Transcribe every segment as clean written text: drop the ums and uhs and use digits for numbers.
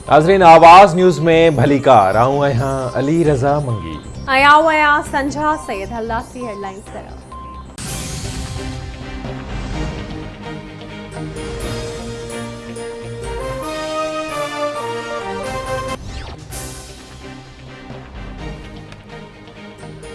नाज़रीन आवाज़ न्यूज़ में भली कार आऊं यहाँ अली रज़ा मंगी आया संझा सैयद हल्लासी हेडलाइंस तरफ।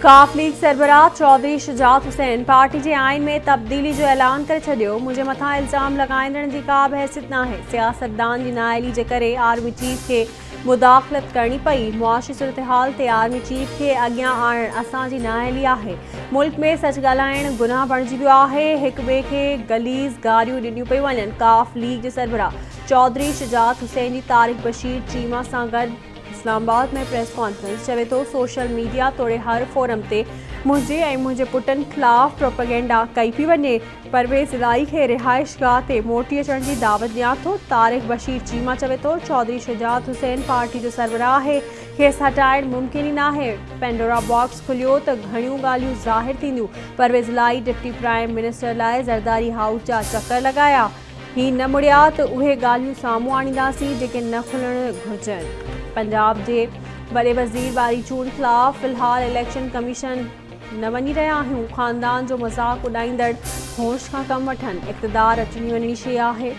काफ लीग सरबराह चौधरी शुजात हुसैन पार्टी के आइन में तब्दीली जो ऐलान कर छो। मुझे मथा इल्ज़ाम लगाइंदड़ की का भी हैसियत ना है। सियासतदान की नाअहली के करे आर्मी चीफ के मुदाखलत करनी पई। मुआशी सूरत हाल ते आर्मी चीफ के अग्यां आणण असांजी नाअहली आहे। मुल्क में सच ॻाल्हाइण गुनाह बणिजी वियो आहे। हिक ॿिए के गलीज़ गारियूं ॾिनियूं पयूं वञनि। काफ लीग के सरबराह चौधरी शुजात हुसैन की तारिक बशीर चीमा सां गॾु इस्लामाबाद में प्रेस कॉन्फ्रेंस चवे तो सोशल मीडिया तोड़े हर फोरम ते मुझे पुटन खिलाफ प्रोपेगेंडा कई पई वञे। परवेज़ इलाही के रिहाइश गाह ते मोटी अचण की दावत ॾियां थो। तारिक बशीर चीमा चवे तो चौधरी शुजात हुसैन पार्टी जो सरबराह है। खेस हटाइण मुमकिन ही ना है। पेंडोरा बॉक्स खुलियो तो घणियूं ॻाल्हियूं ज़ाहिर थींदियूं। परवेज़ इलाही डिप्टी प्राइम मिनिस्टर लाइ ज़रदारी हाउस जा चक्कर लगाया। ही न मुड़िया तो उहे ॻाल्हियूं साम्हूं आणींदासीं जेके न खुलण घुरिजनि। पंजाब के बड़े वज़ीर वारी चूंड खिलाफ फिलहाल इलेक्शन कमीशन न वञी रहिया आहियूं। ख़ानदान जो मज़ाक उॾाईंदड़ होश खां कम वठनि। इक़्तिदार अचणी वञणी शइ आहे।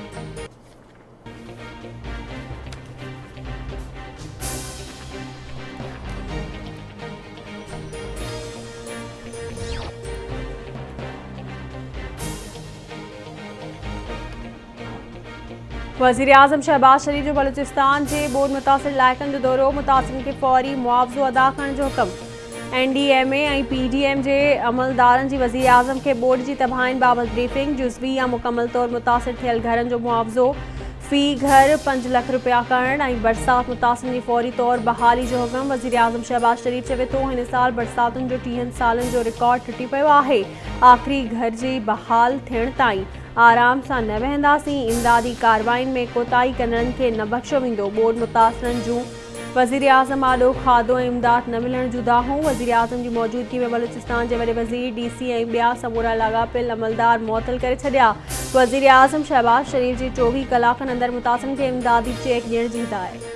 वज़ीर आज़म शहबाज शरीफ जो बलूचिस्तान के बोर्ड मुतासिर इलाइक़नि जो दौरो। मुतासिरनि के फौरी मुआवज़ो अदा करण जो हुक्म। NDMA और PDM के अमलदारनि जी वज़ीर आज़म के बोर्ड की तबाहीनि बाबत ब्रीफिंग। जुज़वी या मुकम्मल तौर मुतासिर थियल घरनि जो मुआवज़ो फी घर 5 लाख रुपया करण और बरसात मुतासिरनि की फौरी तौर बहाली जो हुक्म। वज़ीर आज़म शहबाज शरीफ चवे तो हिन साल बरसातुनि जो 30 सालन जो रिकॉर्ड टुटी पियो आहे। आख़िरी घर जी बहाल थियण ताईं आराम सां न वहंदासीं। इमदादी कार्रवाइन में कोताही कंदड़नि खे न बख़्शो वेंदो। बोर्ड मुतासिरनि जूं वज़ीर आज़म आॾो खाधो ऐं इमदाद न मिलण जूं दाहूं। वज़ीर आज़म की मौजूदगी में बलूचिस्तान के वॾे वज़ीर DC ऐं ॿिया समूरा लाॻापियल अमलदार मुअतल करे छॾिया। वज़ीर आज़म शहबाज शरीफ जी 24 कलाकनि अंदर मुतासिरनि खे इमदादी चेक ॾियण जी हिदायत।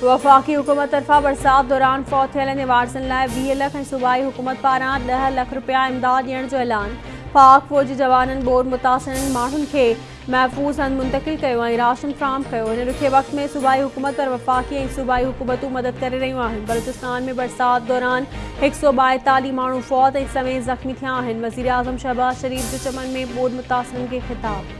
वफ़ाक़ी हुकूमत तरफ़ा बरसात दौरान फौत थियल वारसनि लाइ 20 लाख ऐं सूबाई हुकूमत पारां 10 लाख रुपया इमदाद ॾियण जो ऐलान। पाक फ़ौजी जवाननि बोर्ड मुतासिरनि माण्हुनि खे महफ़ूज़ हंधि मुंतक़िल कयो ऐं राशन फ़राहम कयो। हिन ॾुखे वक़्त में सूबाई हुकूमत पर वफ़ाक़ी ऐं सूबाई हुकूमतूं मदद करे रहियूं आहिनि। बलूचिस्तान में बरसात दौरान 142 माण्हू फौत ऐं समेत ज़ख़्मी थिया आहिनि। वज़ीर आज़म शहबाज शरीफ जो चमन में बोर्ड मुतासिरनि खे ख़िताब।